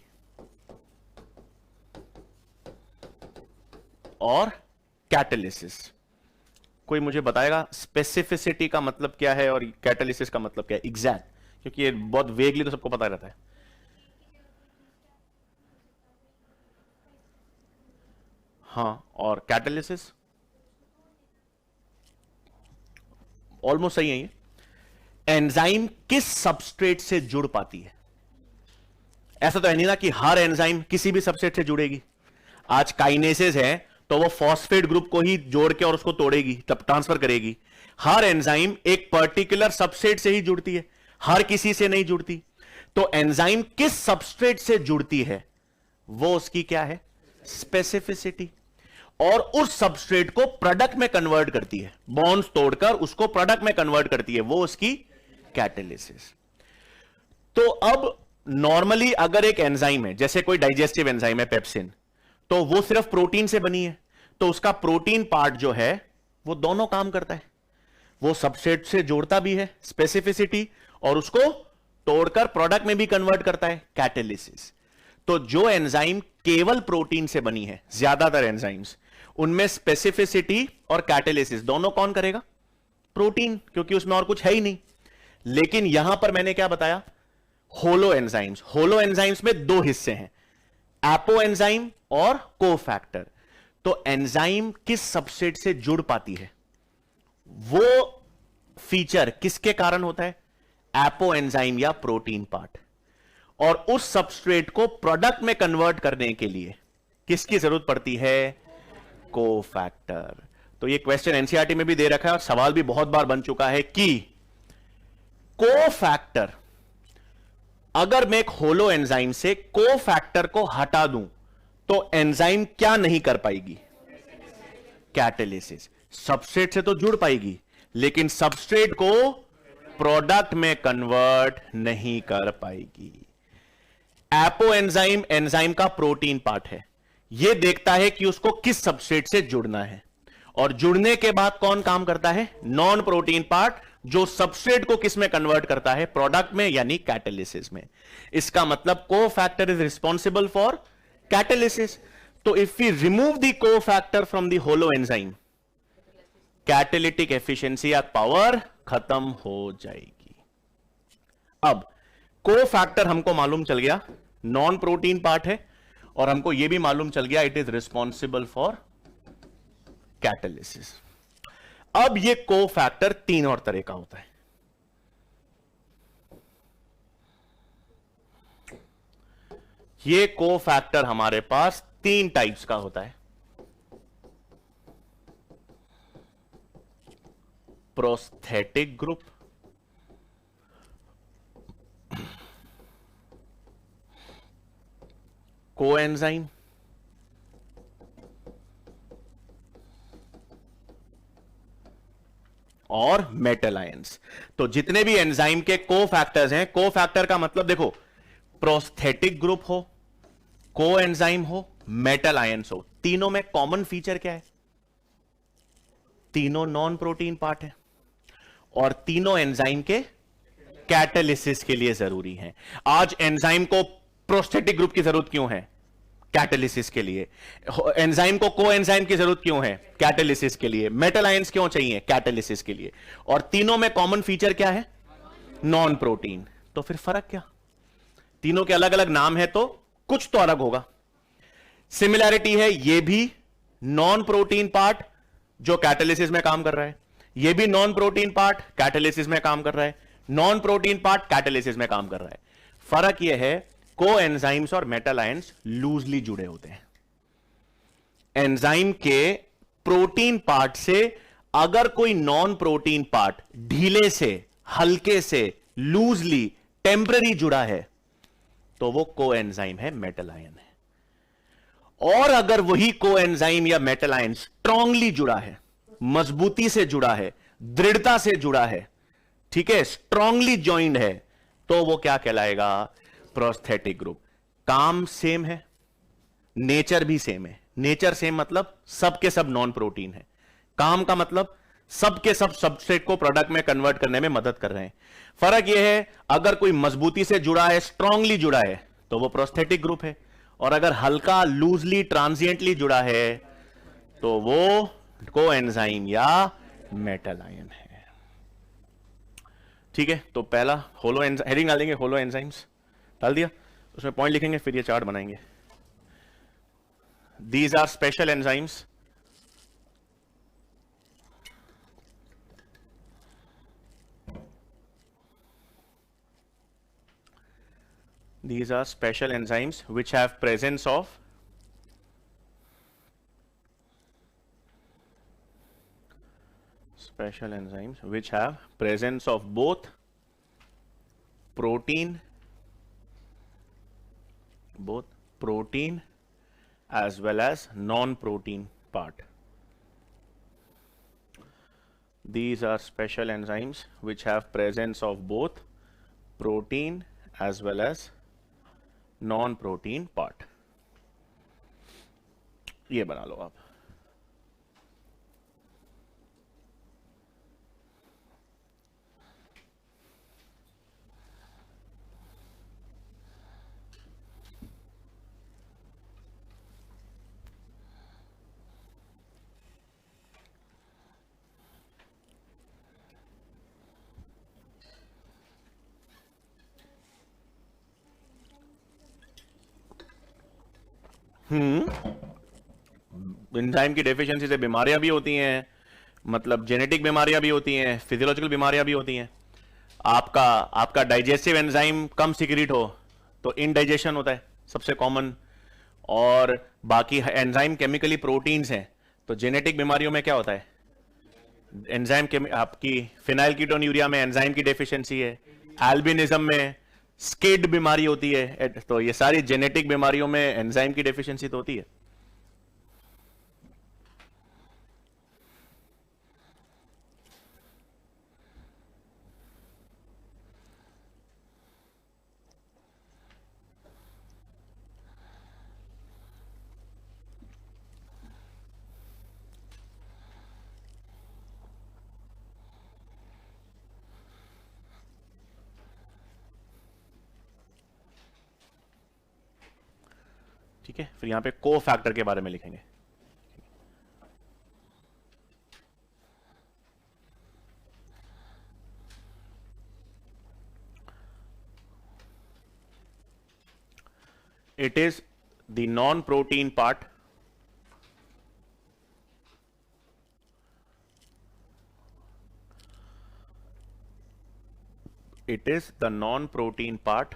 और कैटालिसिस। कोई मुझे बताएगा स्पेसिफिसिटी का मतलब क्या है और कैटालिसिस का मतलब क्या है एग्जैक्ट, क्योंकि ये बहुत वेगली तो सबको पता रहता है। हाँ, और कैटालिसिस ऑलमोस्ट सही है। ये एंजाइम किस सबस्ट्रेट से जुड़ पाती है। ऐसा तो है नहीं ना कि हर एंजाइम किसी भी सबस्ट्रेट से जुड़ेगी। आज काइनेसेस है तो वो फॉस्फेट ग्रुप को ही जोड़ के और उसको तोड़ेगी, तब ट्रांसफर करेगी। हर एंजाइम एक पर्टिकुलर सबस्ट्रेट से ही जुड़ती है, हर किसी से नहीं जुड़ती। तो एंजाइम किस सबस्ट्रेट से जुड़ती है वो उसकी क्या है, स्पेसिफिसिटी। और उस सबस्ट्रेट को प्रोडक्ट में कन्वर्ट करती है, बॉन्ड्स तोड़कर उसको प्रोडक्ट में कन्वर्ट करती है, वो उसकी कैटालिसिस। तो अब नॉर्मली अगर एक एंजाइम है, जैसे कोई डाइजेस्टिव एंजाइम है पेप्सिन, तो वो सिर्फ प्रोटीन से बनी है, तो उसका प्रोटीन पार्ट जो है वो दोनों काम करता है। वो सबस्ट्रेट से जोड़ता भी है, स्पेसिफिसिटी, और उसको तोड़कर प्रोडक्ट में भी कन्वर्ट करता है, कैटालिसिस। तो जो एंजाइम केवल प्रोटीन से बनी है, ज्यादातर एंजाइम्स, उनमें स्पेसिफिसिटी और कैटालिसिस दोनों कौन करेगा, प्रोटीन, क्योंकि उसमें और कुछ है ही नहीं। लेकिन यहां पर मैंने क्या बताया, होलो एंजाइम्स। होलो एंजाइम्स में दो हिस्से हैं, एपो एंजाइम और कोफैक्टर। तो एंजाइम किस सबस्ट्रेट से जुड़ पाती है, वो फीचर किसके कारण होता है, एपो एंजाइम या प्रोटीन पार्ट। और उस सबस्ट्रेट को प्रोडक्ट में कन्वर्ट करने के लिए किसकी जरूरत पड़ती है, कोफैक्टर। तो ये क्वेश्चन एनसीईआरटी में भी दे रखा है और सवाल भी बहुत बार बन चुका है कि कोफैक्टर, अगर मैं एक होलो एंजाइम से कोफैक्टर को हटा दूं तो एंजाइम क्या नहीं कर पाएगी, कैटालिसिस। सबस्ट्रेट से तो जुड़ पाएगी लेकिन सबस्ट्रेट को प्रोडक्ट में कन्वर्ट नहीं कर पाएगी। एपो एंजाइम एंजाइम का प्रोटीन पार्ट है, यह देखता है कि उसको किस सबस्ट्रेट से जुड़ना है, और जुड़ने के बाद कौन काम करता है, नॉन प्रोटीन पार्ट, जो सबस्ट्रेट को किस में कन्वर्ट करता है, प्रोडक्ट में, यानी कैटालिसिस में। इसका मतलब cofactor is responsible for catalysis. तो if we remove the cofactor from the holoenzyme, catalytic efficiency या पावर खत्म हो जाएगी। अब कोफैक्टर हमको मालूम चल गया नॉन प्रोटीन पार्ट है, और हमको यह भी मालूम चल गया it is responsible for catalysis. अब ये कोफैक्टर 3 और तरह का होता है। ये कोफैक्टर हमारे पास 3 टाइप्स का होता है। प्रोस्थेटिक ग्रुप, कोएंजाइम और मेटल आयंस। तो जितने भी एंजाइम के कोफैक्टर्स हैं, कोफैक्टर का मतलब देखो, प्रोस्थेटिक ग्रुप हो, कोएंजाइम हो, मेटल आयंस हो, तीनों में कॉमन फीचर क्या है? तीनों नॉन प्रोटीन पार्ट है और तीनों एंजाइम के कैटालिसिस के लिए जरूरी हैं। आज एंजाइम को प्रोस्थेटिक ग्रुप की जरूरत क्यों है? कैटालिसिस के लिए। एंजाइम को कोएंजाइम की जरूरत क्यों है? कैटालिसिस के लिए। मेटल आयंस क्यों चाहिए? कैटालिसिस के लिए। और तीनों में कॉमन फीचर क्या है? Non protein. तो फिर फर्क क्या? तीनों के अलग अलग नाम है तो कुछ तो अलग होगा। सिमिलैरिटी है, ये भी नॉन प्रोटीन पार्ट जो कैटालिसिस में काम कर रहा है, ये भी नॉन प्रोटीन पार्ट कैटालिसिस में काम कर रहा है, नॉन प्रोटीन पार्ट कैटालिसिस में काम कर रहा है। फर्क यह है, कोएंजाइम्स और मेटल आयंस लूजली जुड़े होते हैं। एंजाइम के प्रोटीन पार्ट से अगर कोई नॉन प्रोटीन पार्ट ढीले से, हल्के से, लूजली, टेम्पररी जुड़ा है तो वो कोएंजाइम है, मेटल आयन है। और अगर वही कोएंजाइम या मेटल आयन स्ट्रांगली जुड़ा है, मजबूती से जुड़ा है, दृढ़ता से जुड़ा है, ठीक है, स्ट्रांगली ज्वाइंड है, तो वो क्या कहलाएगा? Prosthetic group. काम सेम है, नेचर भी सेम है। नेचर सेम मतलब सब के सब नॉन प्रोटीन है। काम का मतलब सब के सब सबस्ट्रेट को प्रोडक्ट में कन्वर्ट करने में मदद कर रहे हैं। फर्क यह है, अगर कोई मजबूती से जुड़ा है, स्ट्रांगली जुड़ा है, तो वो प्रोस्थेटिक ग्रुप है, और अगर हल्का, लूजली, ट्रांजिएंटली जुड़ा है तो वो कोएंजाइम या मेटल आयन है। ठीक है, तो पहला होलो हेडिंग डालेंगे, होलो एंजाइम्स डाल दिया, उसमें पॉइंट लिखेंगे, फिर ये चार्ट बनाएंगे। These are special enzymes these are special enzymes which have presence of both protein as well as non-protein part. These are special enzymes which have presence of both protein as well as non-protein part. ये बना लो आप। एंजाइम की डेफिशिएंसी से बीमारियां भी होती हैं, मतलब जेनेटिक बीमारियां भी होती हैं, फिजियोलॉजिकल बीमारियां भी होती हैं। आपका डाइजेस्टिव एंजाइम कम सिक्रीट हो तो इनडाइजेशन होता है सबसे कॉमन, और बाकी एंजाइम केमिकली प्रोटीन्स हैं, तो जेनेटिक बीमारियों में क्या होता है? एंजाइम आपकी फिनाइल कीटोन्यूरिया में एंजाइम की डेफिशिएंसी है, एल्बिनिज्म में स्किड बीमारी होती है, तो ये सारी जेनेटिक बीमारियों में एंजाइम की डेफिशिएंसी तो होती है। ठीक है, फिर यहां पे को फैक्टर के बारे में लिखेंगे। It is the non-protein part It is the non-protein part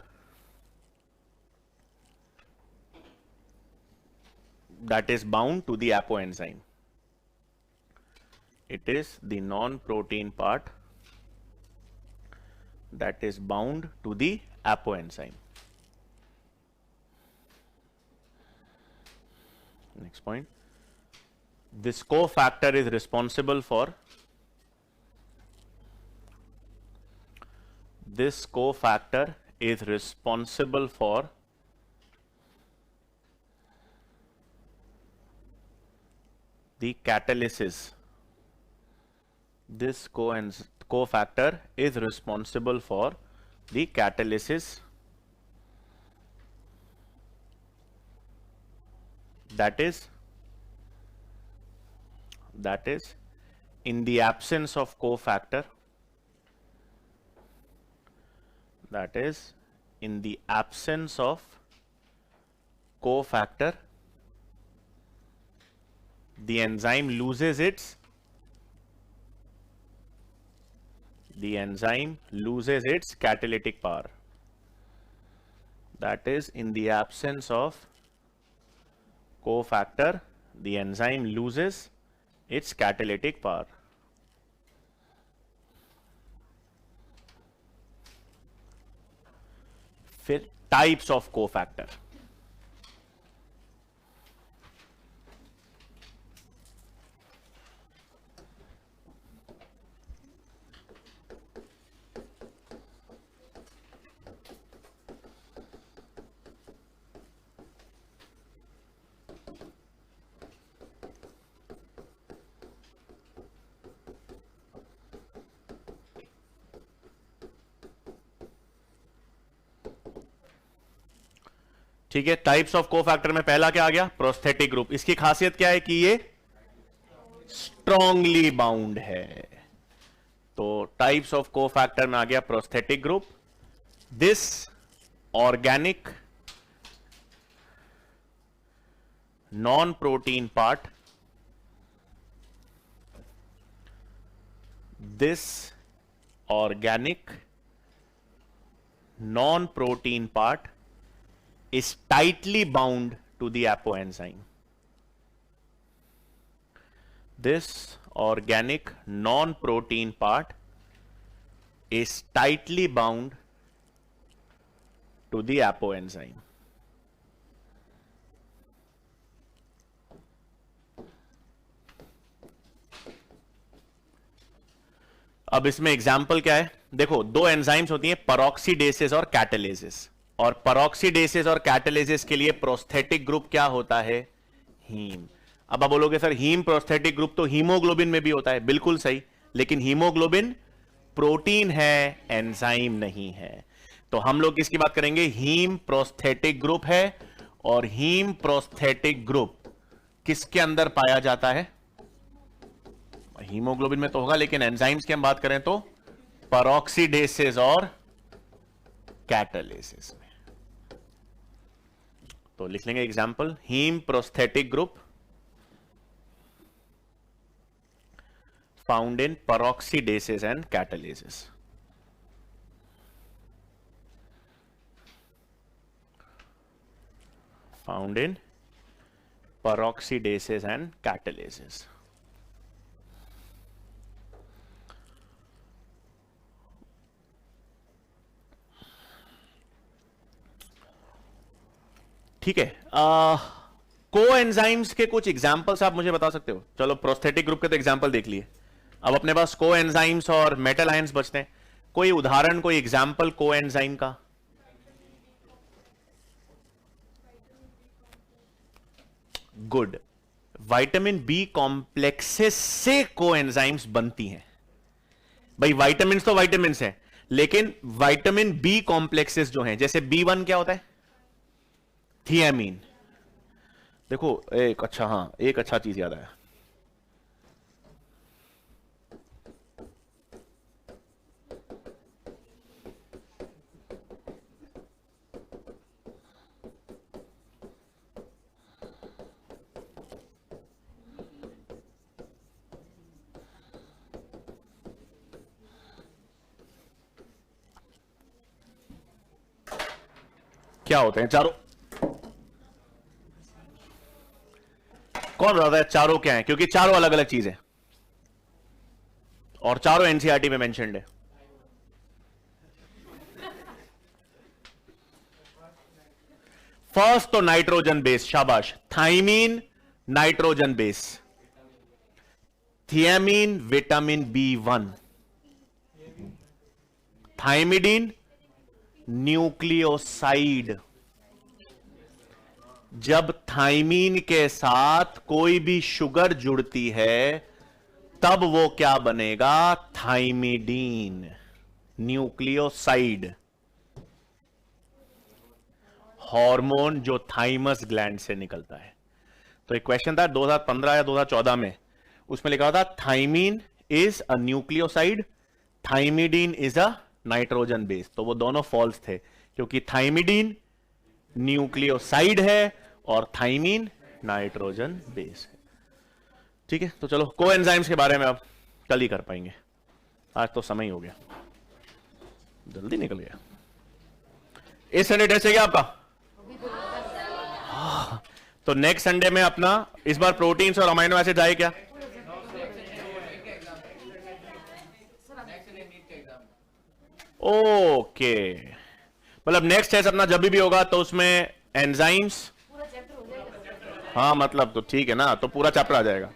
that is bound to the apoenzyme. It is the non-protein part that is bound to the apoenzyme. Next point. This cofactor is responsible for the catalysis. This cofactor is responsible for the catalysis that is in the absence of cofactor, the enzyme loses its catalytic power. That is, in the absence of cofactor, the enzyme loses its catalytic power. फिर types of cofactor. ठीक है, टाइप्स ऑफ कोफैक्टर में पहला क्या आ गया? Prosthetic group. इसकी खासियत क्या है कि ये स्ट्रांगली बाउंड है. तो टाइप्स ऑफ कोफैक्टर में आ गया prosthetic group. This organic non protein part, this organic non-protein part is tightly bound to the apoenzyme. This organic non-protein part is tightly bound to the apoenzyme. अब इसमें एग्जाम्पल क्या है? देखो, दो एंजाइम्स होती हैं, पेरोक्सीडेसेस और कैटालेसिस. और पेरोक्सीडेसेस और कैटालेसिस के लिए प्रोस्थेटिक ग्रुप क्या होता है? हीम. अब आप बोलोगे सर हीम प्रोस्थेटिक ग्रुप तो हीमोग्लोबिन में भी होता है. बिल्कुल सही, लेकिन हीमोग्लोबिन प्रोटीन है, एंजाइम नहीं है. तो हम लोग किसकी बात करेंगे? हीम प्रोस्थेटिक ग्रुप है. और हीम प्रोस्थेटिक ग्रुप किसके अंदर पाया जाता है? हीमोग्लोबिन में तो होगा, लेकिन एंजाइम्स की हम बात करें तो पेरोक्सीडेसेस और कैटालेसिस में. तो लिख लेंगे example. Heme prosthetic group found in peroxidases and catalases. Found in peroxidases and catalases. ठीक है, कोएंजाइम्स के कुछ एग्जांपल्स आप मुझे बता सकते हो? चलो, प्रोस्थेटिक ग्रुप के तो एग्जांपल देख लिए. अब अपने पास कोएंजाइम्स और मेटल आयंस बचते हैं. कोई उदाहरण, कोई एग्जांपल कोएंजाइम का? गुड. विटामिन बी कॉम्प्लेक्सेस से कोएंजाइम्स बनती हैं. भाई विटामिन तो विटामिन है, लेकिन विटामिन बी कॉम्प्लेक्सेस जो हैं, जैसे B1 क्या होता है? थियामीन. देखो एक अच्छा चीज याद आया. क्या होते हैं चारों? कौन बताता है चारों क्या है? क्योंकि चारों अलग अलग चीज है और चारों एनसीईआरटी में मेंशन्ड है। फर्स्ट तो नाइट्रोजन बेस, शाबाश। Thymine nitrogen base, thiamine vitamin B1, thymidine nucleoside. जब थाइमीन के साथ कोई भी शुगर जुड़ती है तब वो क्या बनेगा? थाइमिडीन न्यूक्लियोसाइड, हार्मोन जो थाइमस ग्लैंड से निकलता है। तो एक क्वेश्चन था 2015 या 2014 में, उसमें लिखा था thymine is a nucleoside, thymidine is a nitrogen base. तो वो दोनों फॉल्स थे क्योंकि थाइमिडीन न्यूक्लियोसाइड है और थाइमीन नाइट्रोजन बेस है। ठीक है, तो चलो कोएंजाइम्स के बारे में अब कल ही कर पाएंगे, आज तो समय ही हो गया, जल्दी निकल गया। इस संडे टेस्ट है क्या आपका? तो नेक्स्ट संडे में अपना इस बार प्रोटीन्स और अमाइनो एसिड आए क्या? ओके, मतलब नेक्स्ट टेस्ट अपना जब भी होगा तो उसमें एंजाइम्स, हाँ मतलब तो ठीक है ना, तो पूरा चैप्टर आ जाएगा।